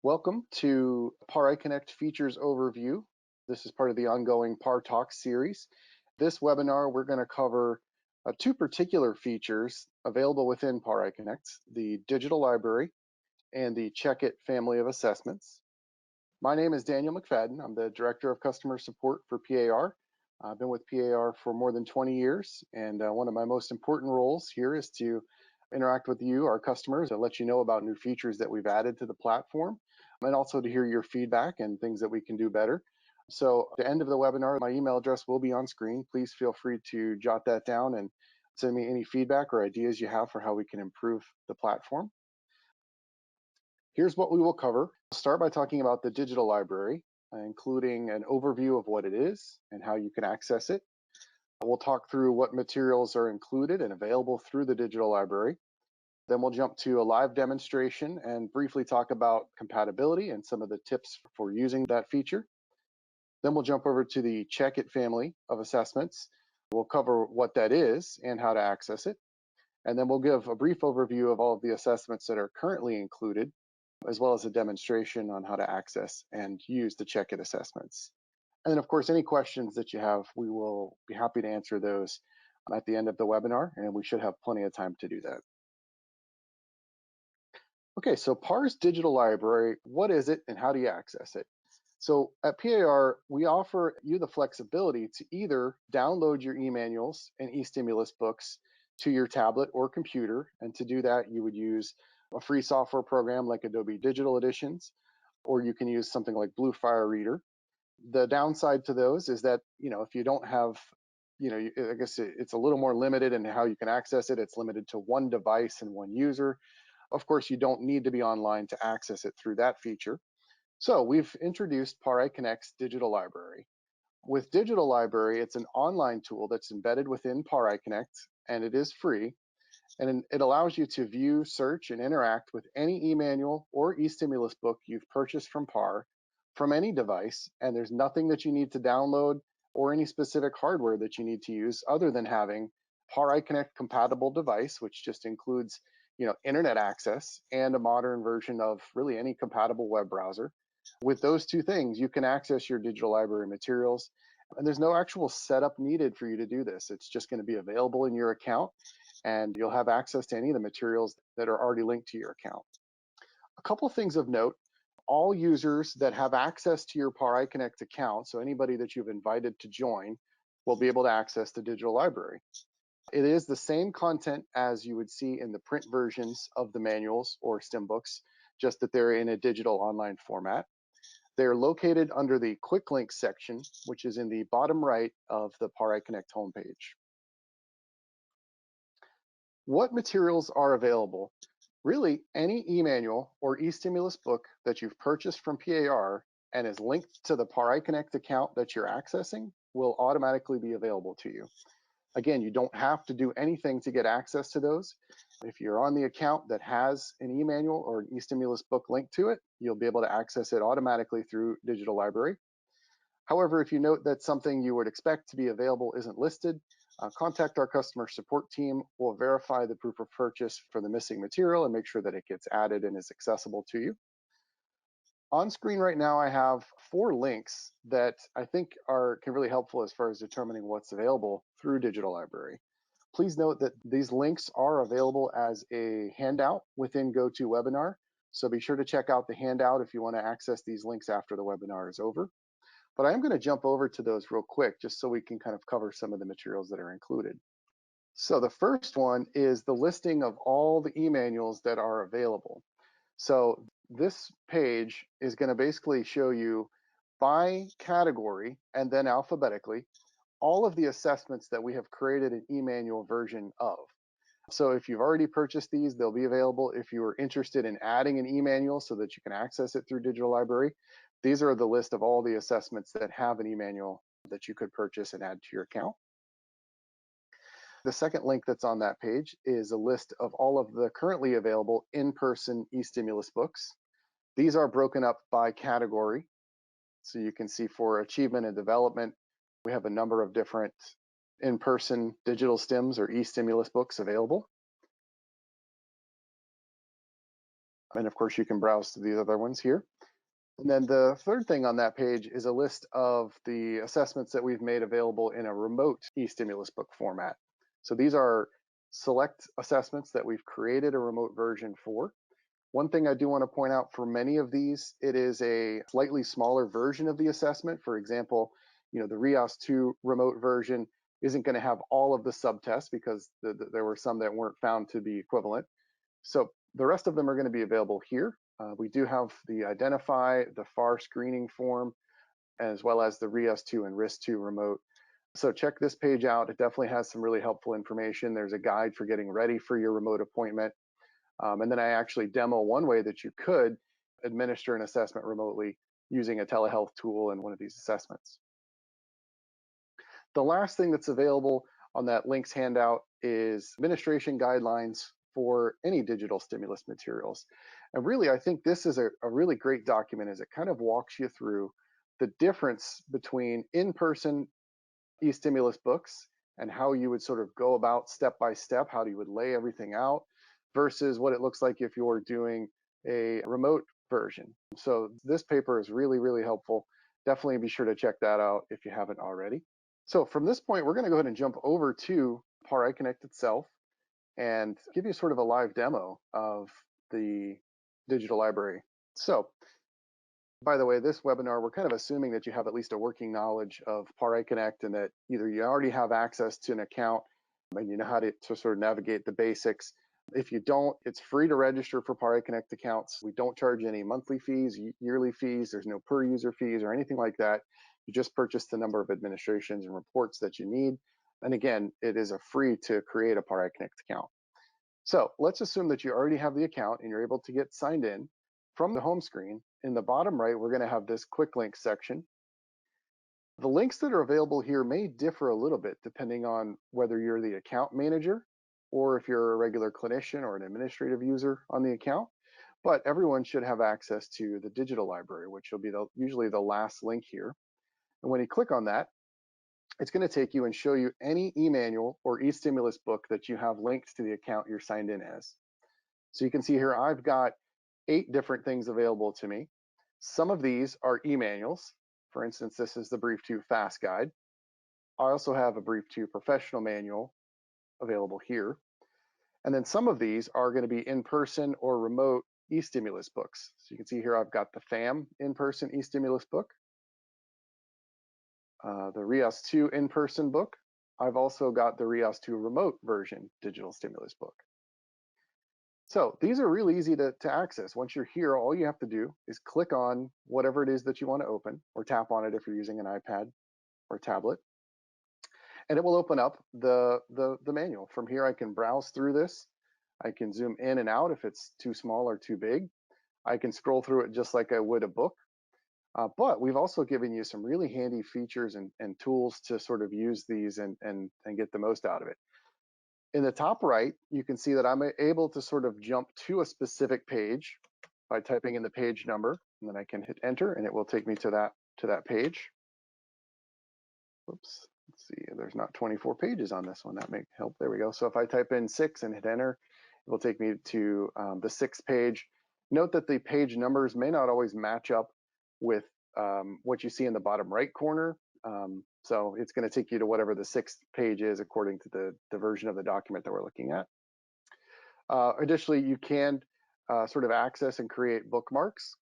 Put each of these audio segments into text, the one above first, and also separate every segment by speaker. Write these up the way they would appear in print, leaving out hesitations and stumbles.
Speaker 1: Welcome to PARiConnect Features Overview. This is part of the ongoing PAR Talks series. This webinar, we're going to cover two particular features available within PARiConnect, the digital library and the ChecKIT family of assessments. My name is Daniel McFadden. I'm the Director of Customer Support for PAR. I've been with PAR for more than 20 years, and one of my most important roles here is to interact with you, our customers, and let you know about new features that we've added to the platform, and also to hear your feedback and things that we can do better. So at the end of the webinar, my email address will be on screen. Please feel free to jot that down and send me any feedback or ideas you have for how we can improve the platform. Here's what we will cover. We'll start by talking about the digital library, including an overview of what it is and how you can access it. We'll talk through what materials are included and available through the digital library. Then we'll jump to a live demonstration and briefly talk about compatibility and some of the tips for using that feature. Then we'll jump over to the ChecKIT family of assessments. We'll cover what that is and how to access it. And then we'll give a brief overview of all of the assessments that are currently included, as well as a demonstration on how to access and use the ChecKIT assessments. And then, of course, any questions that you have, we will be happy to answer those at the end of the webinar, and we should have plenty of time to do that. Okay, so PAR's digital library, what is it and how do you access it? So at PAR, we offer you the flexibility to either download your e-manuals and e-stimulus books to your tablet or computer, and to do that, you would use a free software program like Adobe Digital Editions, or you can use something like Bluefire Reader. The downside to those is that, if you don't have, I guess it's a little more limited in how you can access it. It's limited to one device and one user. Of course, you don't need to be online to access it through that feature. So we've introduced PARiConnect's digital library. With digital library, it's an online tool that's embedded within PARiConnect, and it is free. And it allows you to view, search, and interact with any e-manual or e-stimulus book you've purchased from PAR from any device, and there's nothing that you need to download or any specific hardware that you need to use other than having PARiConnect compatible device, which just includes internet access and a modern version of really any compatible web browser. With those two things, you can access your digital library materials, and there's no actual setup needed for you to do this. It's just going to be available in your account, and you'll have access to any of the materials that are already linked to your account. A couple of things of note: all users that have access to your PARiConnect account, so anybody that you've invited to join, will be able to access the digital library. It is the same content as you would see in the print versions of the manuals or STEM books, just that they're in a digital online format. They're located under the Quick Links section, which is in the bottom right of the PARiConnect homepage. What materials are available? Really, any e-manual or e-stimulus book that you've purchased from PAR and is linked to the PARiConnect account that you're accessing will automatically be available to you. Again, you don't have to do anything to get access to those. If you're on the account that has an e-manual or an e-stimulus book linked to it, you'll be able to access it automatically through digital library. However, if you note that something you would expect to be available isn't listed, contact our customer support team. We'll verify the proof of purchase for the missing material and make sure that it gets added and is accessible to you. On screen right now, I have 4 links that I think can really helpful as far as determining what's available through digital library. Please note that these links are available as a handout within GoToWebinar, so be sure to check out the handout if you want to access these links after the webinar is over. But I'm going to jump over to those real quick just so we can kind of cover some of the materials that are included. So the first one is the listing of all the e-manuals that are available. So this page is going to basically show you by category and then alphabetically all of the assessments that we have created an e-manual version of. So if you've already purchased these, they'll be available. If you are interested in adding an e-manual so that you can access it through digital library, these are the list of all the assessments that have an e-manual that you could purchase and add to your account. The second link that's on that page is a list of all of the currently available in-person e-stimulus books. These are broken up by category. So you can see for achievement and development, we have a number of different in-person digital stims or e-stimulus books available. And of course, you can browse to the other ones here. And then the third thing on that page is a list of the assessments that we've made available in a remote e-stimulus book format. So these are select assessments that we've created a remote version for. One thing I do want to point out, for many of these, it is a slightly smaller version of the assessment. For example, the RIAS-2 remote version isn't going to have all of the subtests because there were some that weren't found to be equivalent. So the rest of them are going to be available here. We do have the Identify, the FAR screening form, as well as the RIAS-2 and RIS-2 remote. So check this page out. It definitely has some really helpful information. There's a guide for getting ready for your remote appointment. And then I actually demo one way that you could administer an assessment remotely using a telehealth tool in one of these assessments. The last thing that's available on that links handout is administration guidelines for any digital stimulus materials. And really, I think this is a really great document, as it kind of walks you through the difference between in-person e-stimulus books and how you would sort of go about step by step, how you would lay everything out, versus what it looks like if you're doing a remote version. So this paper is really, really helpful. Definitely be sure to check that out if you haven't already. So from this point, we're going to go ahead and jump over to PARiConnect itself and give you sort of a live demo of the digital library. So by the way, this webinar, we're kind of assuming that you have at least a working knowledge of PARiConnect, and that either you already have access to an account and you know how to sort of navigate the basics. If you don't, it's free to register for PARiConnect accounts. We don't charge any monthly fees, yearly fees. There's no per user fees or anything like that. You just purchase the number of administrations and reports that you need. And again, it is a free to create a PARiConnect account. So let's assume that you already have the account and you're able to get signed in. From the home screen, in the bottom right, we're going to have this quick links section. The links that are available here may differ a little bit depending on whether you're the account manager or if you're a regular clinician or an administrative user on the account. But everyone should have access to the digital library, which will be usually the last link here. And when you click on that, it's going to take you and show you any e-manual or e-stimulus book that you have linked to the account you're signed in as. So you can see here, I've got 8 different things available to me. Some of these are e-manuals. For instance, this is the Brief 2 Fast Guide. I also have a Brief 2 Professional Manual available here. And then some of these are going to be in-person or remote e-stimulus books. So you can see here, I've got the FAM in-person e-stimulus book, the RIAS-2 in-person book. I've also got the RIAS-2 remote version digital stimulus book. So these are really easy to access. Once you're here, all you have to do is click on whatever it is that you want to open, or tap on it if you're using an iPad or tablet, and it will open up the manual. From here, I can browse through this. I can zoom in and out if it's too small or too big. I can scroll through it just like I would a book. But we've also given you some really handy features and tools to sort of use these and get the most out of it. In the top right, you can see that I'm able to sort of jump to a specific page by typing in the page number, and then I can hit enter and it will take me to that page. Oops, let's see, there's not 24 pages on this one. That may help. There we go. So if I type in 6 and hit enter, it will take me to the 6th page. Note that the page numbers may not always match up with what you see in the bottom right corner. So it's going to take you to whatever the 6th page is according to the version of the document that we're looking at. Additionally, you can sort of access and create bookmarks.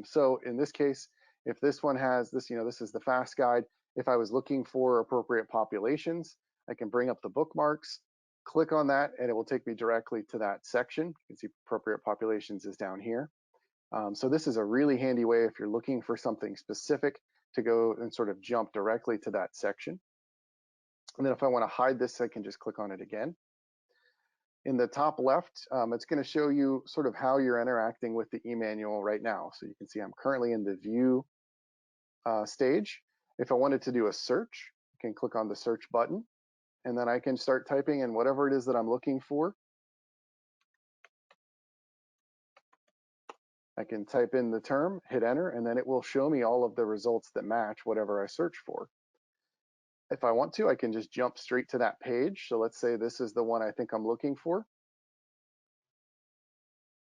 Speaker 1: So in this case, if this one has this, this is the FAST guide. If I was looking for appropriate populations, I can bring up the bookmarks, click on that, and it will take me directly to that section. You can see appropriate populations is down here. So this is a really handy way if you're looking for something specific to go and sort of jump directly to that section. And then if I want to hide this, I can just click on it again. In the top left, it's going to show you sort of how you're interacting with the e-manual right now. So you can see I'm currently in the view stage. If I wanted to do a search, I can click on the search button, and then I can start typing in whatever it is that I'm looking for. I can type in the term, hit enter, and then it will show me all of the results that match whatever I search for. If I want to, I can just jump straight to that page. So let's say this is the one I think I'm looking for.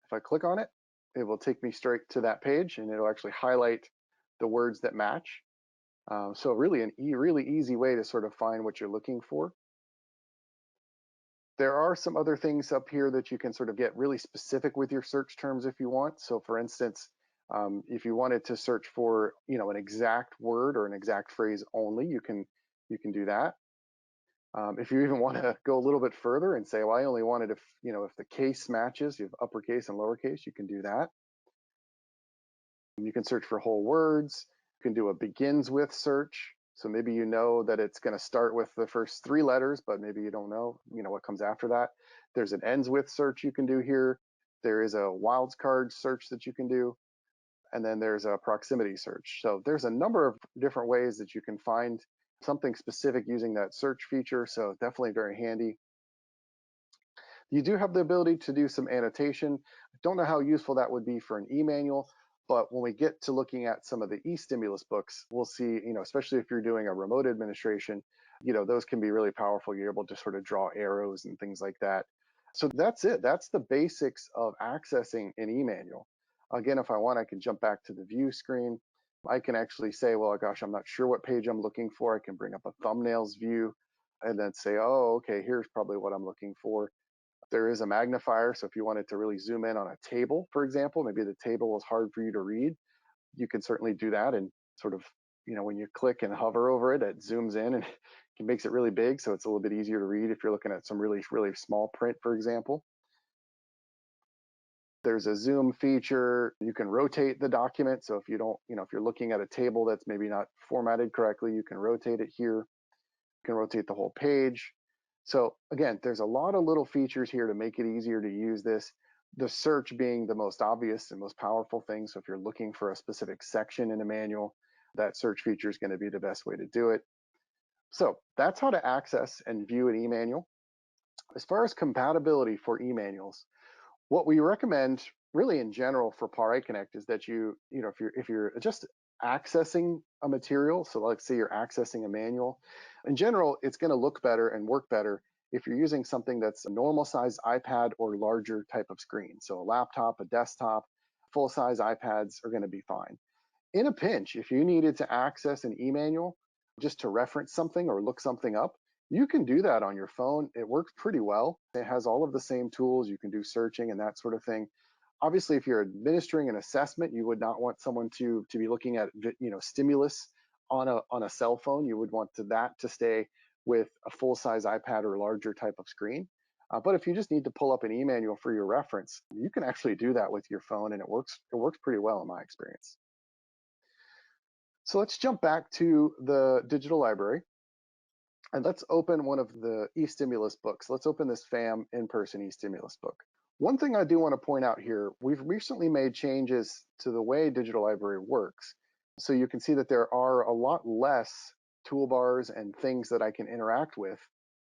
Speaker 1: If I click on it, it will take me straight to that page, and it'll actually highlight the words that match. So really really easy way to sort of find what you're looking for. There are some other things up here that you can sort of get really specific with your search terms if you want. So for instance, if you wanted to search for, an exact word or an exact phrase only, you can do that. If you even want to go a little bit further and say, well, I only wanted if the case matches, you have uppercase and lowercase, you can do that. You can search for whole words. You can do a begins with search. So maybe you know that it's going to start with the first 3 letters, but maybe you don't know, what comes after that. There's an ends with search you can do here. There is a wildcard search that you can do. And then there's a proximity search. So there's a number of different ways that you can find something specific using that search feature. So definitely very handy. You do have the ability to do some annotation. I don't know how useful that would be for an e-manual, but when we get to looking at some of the e-stimulus books, we'll see, especially if you're doing a remote administration, those can be really powerful. You're able to sort of draw arrows and things like that. So that's it. That's the basics of accessing an e-manual. Again, if I want, I can jump back to the view screen. I can actually say, well, gosh, I'm not sure what page I'm looking for. I can bring up a thumbnails view and then say, oh, okay, here's probably what I'm looking for. There is a magnifier, so if you wanted to really zoom in on a table, for example, maybe the table was hard for you to read, you can certainly do that and sort of, when you click and hover over it, it zooms in and it makes it really big, so it's a little bit easier to read if you're looking at some really, really small print, for example. There's a zoom feature. You can rotate the document, so if you don't, if you're looking at a table that's maybe not formatted correctly, you can rotate it here. You can rotate the whole page. So again, there's a lot of little features here to make it easier to use this. The search being the most obvious and most powerful thing. So if you're looking for a specific section in a manual, that search feature is going to be the best way to do it. So that's how to access and view an e-manual. As far as compatibility for e-manuals, what we recommend really in general for PARiConnect is that if you're just accessing a material, so let's say you're accessing a manual, in general, it's going to look better and work better if you're using something that's a normal size iPad or larger type of screen. So a laptop, a desktop, full size iPads are going to be fine. In a pinch, if you needed to access an e-manual just to reference something or look something up, you can do that on your phone. It works pretty well. It has all of the same tools. You can do searching and that sort of thing. Obviously, if you're administering an assessment, you would not want someone to be looking at stimulus on a cell phone. You would want that to stay with a full-size iPad or larger type of screen. But if you just need to pull up an e-manual for your reference, you can actually do that with your phone, and it works pretty well in my experience. So let's jump back to the digital library. And let's open one of the e-stimulus books. Let's open this FAM in-person e-stimulus book. One thing I do want to point out here, we've recently made changes to the way digital library works. So you can see that there are a lot less toolbars and things that I can interact with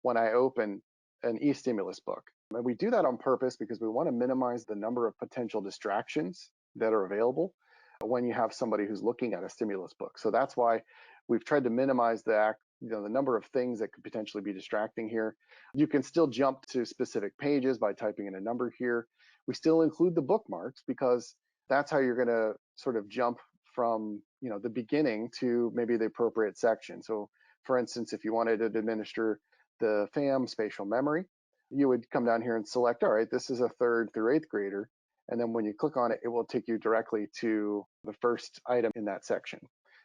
Speaker 1: when I open an e-stimulus book. And we do that on purpose because we want to minimize the number of potential distractions that are available when you have somebody who's looking at a stimulus book. So that's why we've tried to minimize the number of things that could potentially be distracting here. You can still jump to specific pages by typing in a number here. We still include the bookmarks because that's how you're going to sort of jump from the beginning to maybe the appropriate section. So for instance, if you wanted to administer the FAM spatial memory, you would come down here and select, all right, this is a 3rd through 8th grader. And then when you click on it, it will take you directly to the first item in that section.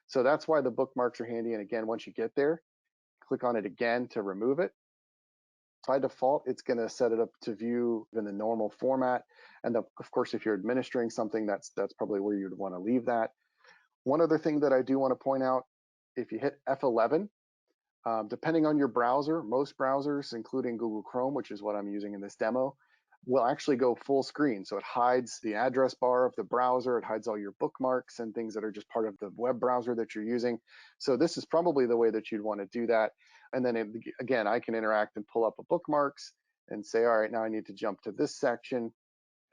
Speaker 1: So that's why the bookmarks are handy. And again, once you get there, click on it again to remove it. By default, it's going to set it up to view in the normal format. And of course, if you're administering something, that's probably where you'd want to leave that. One other thing that I do want to point out, if you hit F11, depending on your browser, most browsers, including Google Chrome, which is what I'm using in this demo, will actually go full screen. So it hides the address bar of the browser, it hides all your bookmarks and things that are just part of the web browser that you're using. So this is probably the way that you'd want to do that. And then again, I can interact and pull up a bookmarks and say, all right, now I need to jump to this section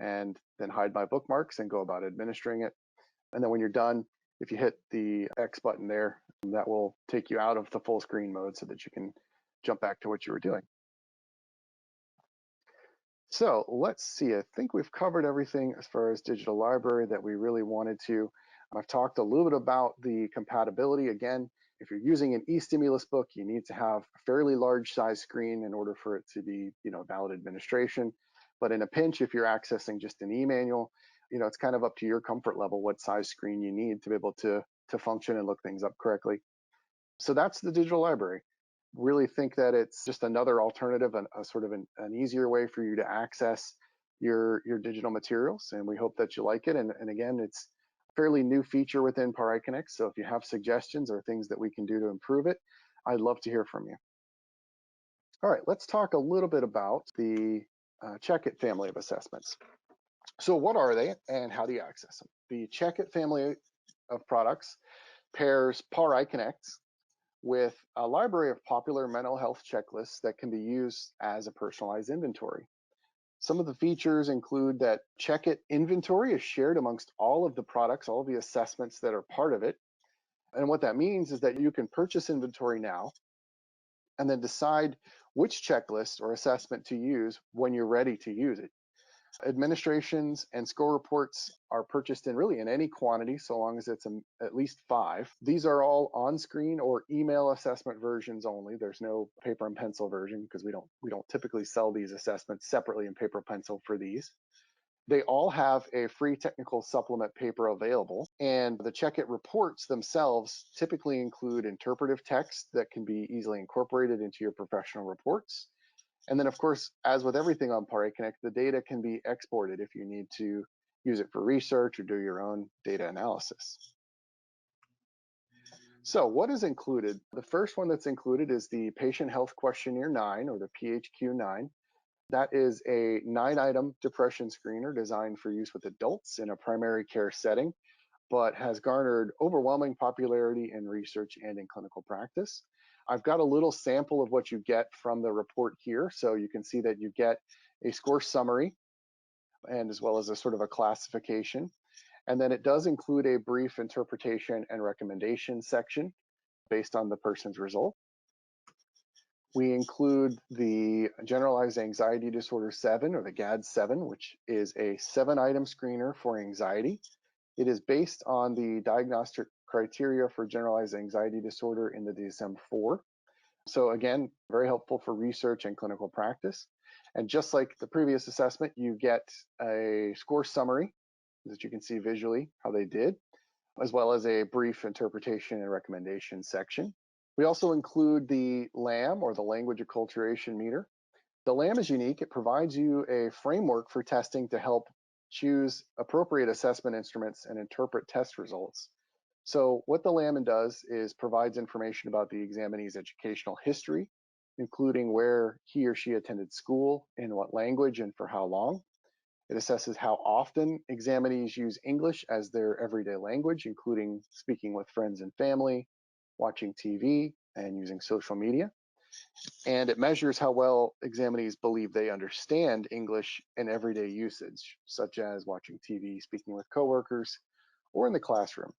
Speaker 1: and then hide my bookmarks and go about administering it. And then when you're done, if you hit the X button there, that will take you out of the full screen mode so that you can jump back to what you were doing. So let's see, I think we've covered everything as far as digital library that we really wanted to. I've talked a little bit about the compatibility. Again, if you're using an e-stimulus book, you need to have a fairly large size screen in order for it to be, valid administration. But in a pinch, if you're accessing just an e-manual, it's kind of up to your comfort level what size screen you need to be able to function and look things up correctly. So that's the digital library. Really think that it's just another alternative, a sort of an easier way for you to access your digital materials. And we hope that you like it. And again, it's a fairly new feature within PARiConnect. So if you have suggestions or things that we can do to improve it, I'd love to hear from you. All right, let's talk a little bit about the ChecKIT family of assessments. So what are they and how do you access them? The ChecKIT family of products pairs PARiConnect with a library of popular mental health checklists that can be used as a personalized inventory. Some of the features include that ChecKIT inventory is shared amongst all of the products, all of the assessments that are part of it. And what that means is that you can purchase inventory now and then decide which checklist or assessment to use when you're ready to use it. Administrations and score reports are purchased in any quantity, so long as it's at least 5. These are all on-screen or email assessment versions only. There's no paper and pencil version because we don't typically sell these assessments separately in paper pencil for these. They all have a free technical supplement paper available, and the ChecKIT reports themselves typically include interpretive text that can be easily incorporated into your professional reports. And then, of course, as with everything on PARiConnect, the data can be exported if you need to use it for research or do your own data analysis. So what is included? The first one that's included is the Patient Health Questionnaire 9, or the PHQ-9. That is a 9-item depression screener designed for use with adults in a primary care setting, but has garnered overwhelming popularity in research and in clinical practice. I've got a little sample of what you get from the report here. So you can see that you get a score summary and as well as a sort of a classification. And then it does include a brief interpretation and recommendation section based on the person's result. We include the Generalized Anxiety Disorder 7, or the GAD-7, which is a 7-item screener for anxiety. It is based on the diagnostic criteria for generalized anxiety disorder in the DSM-4. So again, very helpful for research and clinical practice. And just like the previous assessment, you get a score summary that you can see visually how they did, as well as a brief interpretation and recommendation section. We also include the LAM, or the Language Acculturation Meter. The LAM is unique. It provides you a framework for testing to help choose appropriate assessment instruments and interpret test results. So what the LAMIN does is provides information about the examinee's educational history, including where he or she attended school, in what language, and for how long. It assesses how often examinees use English as their everyday language, including speaking with friends and family, watching TV, and using social media. And it measures how well examinees believe they understand English in everyday usage, such as watching TV, speaking with coworkers, or in the classroom.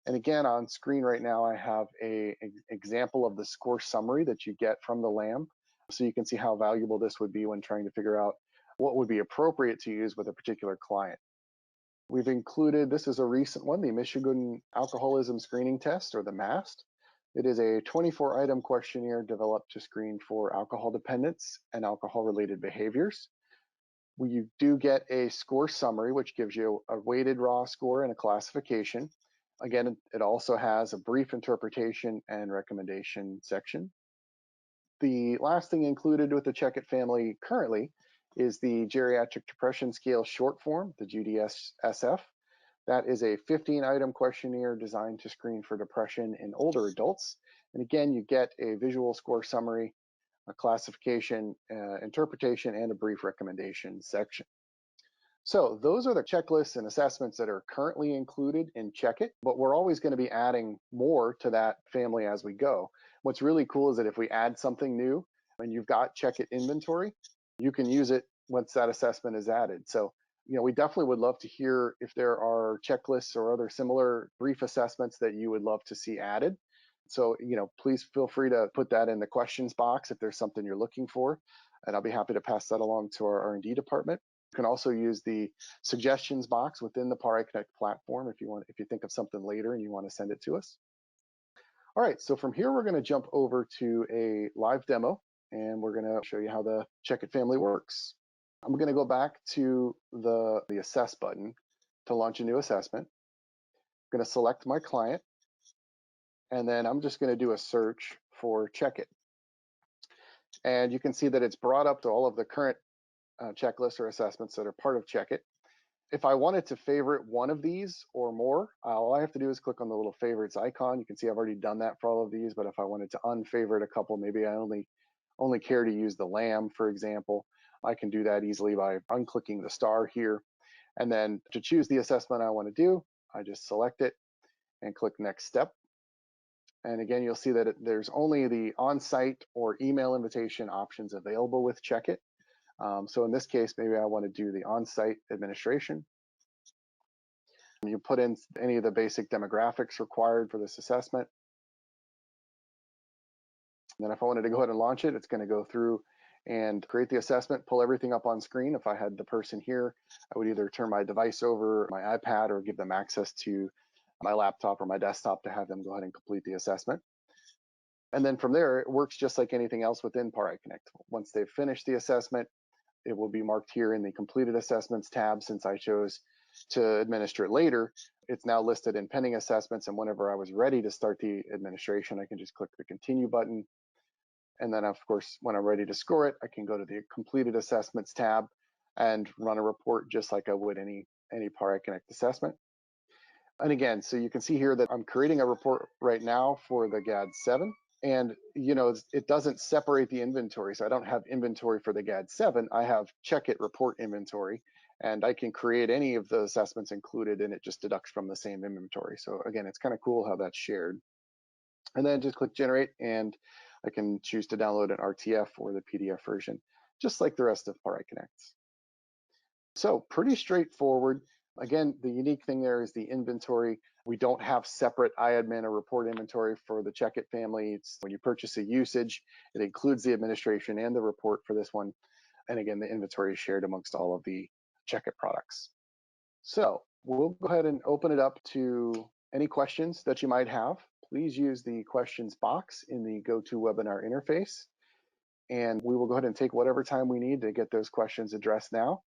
Speaker 1: And again, on screen right now, I have an example of the score summary that you get from the LAM. So you can see how valuable this would be when trying to figure out what would be appropriate to use with a particular client. We've included, this is a recent one, the Michigan Alcoholism Screening Test, or the MAST. It is a 24-item questionnaire developed to screen for alcohol dependence and alcohol-related behaviors. You do get a score summary, which gives you a weighted raw score and a classification. Again, it also has a brief interpretation and recommendation section. The last thing included with the ChecKIT family currently is the Geriatric Depression Scale Short Form, the GDS-SF. That is a 15-item questionnaire designed to screen for depression in older adults. And again, you get a visual score summary, a classification, interpretation, and a brief recommendation section. So those are the checklists and assessments that are currently included in ChecKIT, but we're always going to be adding more to that family as we go. What's really cool is that if we add something new and you've got ChecKIT inventory, you can use it once that assessment is added. So, we definitely would love to hear if there are checklists or other similar brief assessments that you would love to see added. So, please feel free to put that in the questions box if there's something you're looking for. and I'll be happy to pass that along to our R&D department. You can also use the suggestions box within the PARiConnect platform if you think of something later and you want to send it to us. All right, so from here, we're going to jump over to a live demo, and we're going to show you how the ChecKIT family works. I'm going to go back to the Assess button to launch a new assessment. I'm going to select my client, and then I'm just going to do a search for ChecKIT. And you can see that it's brought up to all of the current checklists or assessments that are part of ChecKIT. If I wanted to favorite one of these or more, all I have to do is click on the little favorites icon. You can see I've already done that for all of these, but if I wanted to unfavorite a couple, maybe I only care to use the LAM, for example, I can do that easily by unclicking the star here. And then to choose the assessment I want to do, I just select it and click Next Step. And again, you'll see that there's only the on-site or email invitation options available with ChecKIT. So in this case, maybe I want to do the on-site administration. You put in any of the basic demographics required for this assessment. And then if I wanted to go ahead and launch it, it's going to go through and create the assessment, pull everything up on screen. If I had the person here, I would either turn my device over, my iPad, or give them access to my laptop or my desktop to have them go ahead and complete the assessment. And then from there, it works just like anything else within PARiConnect. Once they've finished the assessment, it will be marked here in the completed assessments tab. Since I chose to administer it later, it's now listed in pending assessments. And whenever I was ready to start the administration, I can just click the continue button. And then of course, when I'm ready to score it, I can go to the completed assessments tab and run a report just like I would any PARiConnect assessment. And again, so you can see here that I'm creating a report right now for the GAD-7. And it doesn't separate the inventory. So I don't have inventory for the GAD-7. I have ChecKIT report inventory, and I can create any of the assessments included, and it just deducts from the same inventory. So again, it's kind of cool how that's shared. And then just click generate, and I can choose to download an RTF or the PDF version, just like the rest of PARiConnect. So pretty straightforward. Again, the unique thing there is the inventory. We don't have separate iAdmin or report inventory for the ChecKIT family. It's when you purchase a usage, it includes the administration and the report for this one. And again, the inventory is shared amongst all of the ChecKIT products. So we'll go ahead and open it up to any questions that you might have. Please use the questions box in the GoToWebinar interface. And we will go ahead and take whatever time we need to get those questions addressed now.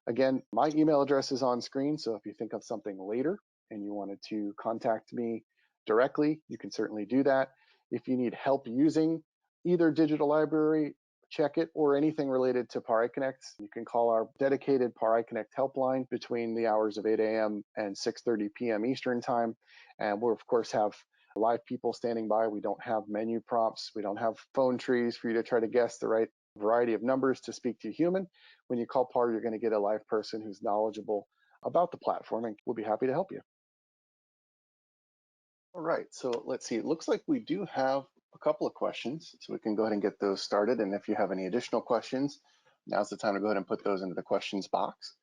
Speaker 1: Again, my email address is on screen, so if you think of something later and you wanted to contact me directly, you can certainly do that. If you need help using either digital library, ChecKIT, or anything related to PARiConnect, you can call our dedicated PARiConnect helpline between the hours of 8 a.m. and 6:30 p.m. Eastern time. And we'll, of course, have live people standing by. We don't have menu prompts. We don't have phone trees for you to try to guess the right variety of numbers to speak to a human. When you call PAR, you're going to get a live person who's knowledgeable about the platform, and we'll be happy to help you. All right, so let's see. It looks like we do have a couple of questions, so we can go ahead and get those started. And if you have any additional questions, now's the time to go ahead and put those into the questions box.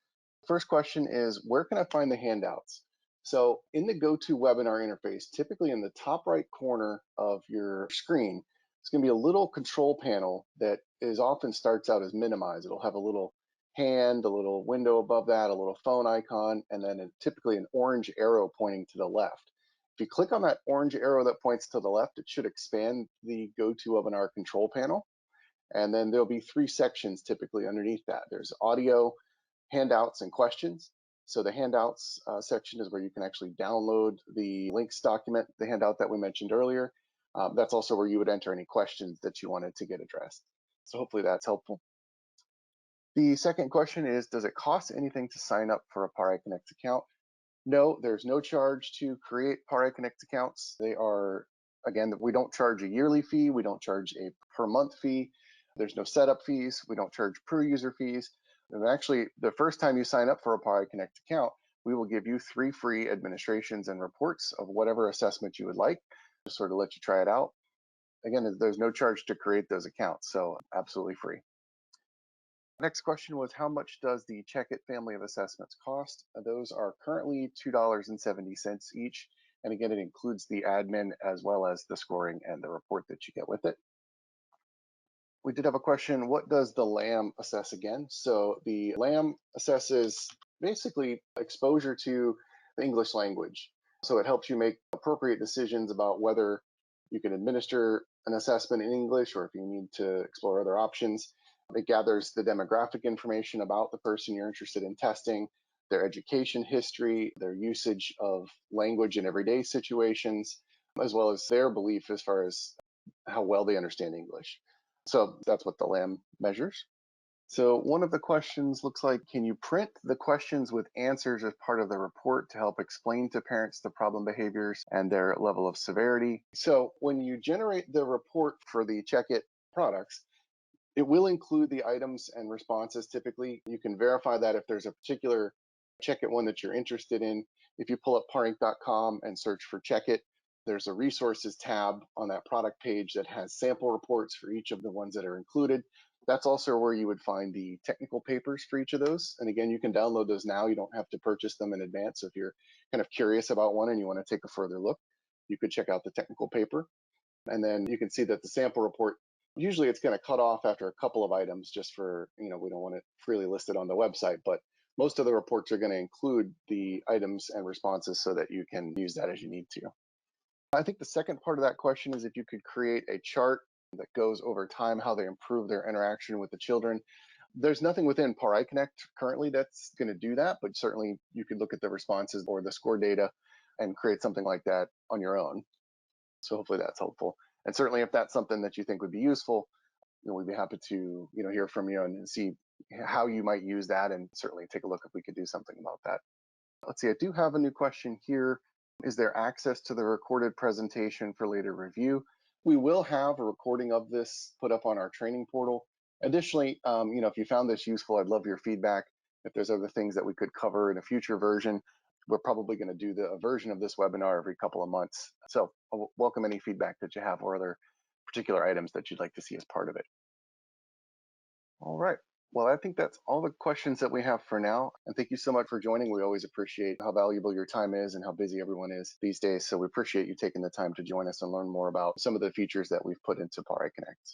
Speaker 1: First question is, where can I find the handouts? So in the GoToWebinar interface, typically in the top right corner of your screen, it's going to be a little control panel that often starts out as minimized. It'll have a little hand, a little window above that, a little phone icon, and then typically an orange arrow pointing to the left. If you click on that orange arrow that points to the left, it should expand the GoToWebinar control panel. And then there'll be 3 sections typically underneath that. There's audio, handouts, and questions. So the handouts section is where you can actually download the links document, the handout that we mentioned earlier. That's also where you would enter any questions that you wanted to get addressed. So hopefully that's helpful. The second question is, does it cost anything to sign up for a PARiConnect account? No, there's no charge to create PARiConnect accounts. They are, again, we don't charge a yearly fee. We don't charge a per month fee. There's no setup fees. We don't charge per user fees. And actually, the first time you sign up for a PARiConnect account, we will give you 3 free administrations and reports of whatever assessment you would like, just sort of let you try it out. Again, there's no charge to create those accounts, so absolutely free. Next question was, how much does the ChecKIT family of assessments cost? Those are currently $2.70 each. And again, it includes the admin as well as the scoring and the report that you get with it. We did have a question, what does the LAM assess again? So the LAM assesses basically exposure to the English language. So it helps you make appropriate decisions about whether you can administer an assessment in English or if you need to explore other options. It gathers the demographic information about the person you're interested in testing, their education history, their usage of language in everyday situations, as well as their belief as far as how well they understand English. So that's what the LAM measures. So one of the questions looks like, can you print the questions with answers as part of the report to help explain to parents the problem behaviors and their level of severity? So when you generate the report for the ChecKIT products, it will include the items and responses typically. You can verify that if there's a particular ChecKIT one that you're interested in. If you pull up PARiConnect.com and search for ChecKIT, there's a resources tab on that product page that has sample reports for each of the ones that are included. That's also where you would find the technical papers for each of those. And again, you can download those now. You don't have to purchase them in advance. So if you're kind of curious about one and you want to take a further look, you could check out the technical paper. And then you can see that the sample report, usually it's going to cut off after a couple of items just for, we don't want it freely listed on the website, but most of the reports are going to include the items and responses so that you can use that as you need to. I think the second part of that question is if you could create a chart that goes over time how they improve their interaction with the children. There's nothing within PARiConnect currently that's going to do that, but certainly you could look at the responses or the score data and create something like that on your own. So hopefully that's helpful. And certainly if that's something that you think would be useful, we'd be happy to hear from you and see how you might use that, and certainly take a look if we could do something about that. Let's see, I do have a new question here. Is there access to the recorded presentation for later review? We will have a recording of this put up on our training portal. Additionally, if you found this useful, I'd love your feedback. If there's other things that we could cover in a future version, we're probably going to do a version of this webinar every couple of months. So I'll welcome any feedback that you have or other particular items that you'd like to see as part of it. All right. Well, I think that's all the questions that we have for now. And thank you so much for joining. We always appreciate how valuable your time is and how busy everyone is these days. So we appreciate you taking the time to join us and learn more about some of the features that we've put into PARiConnect.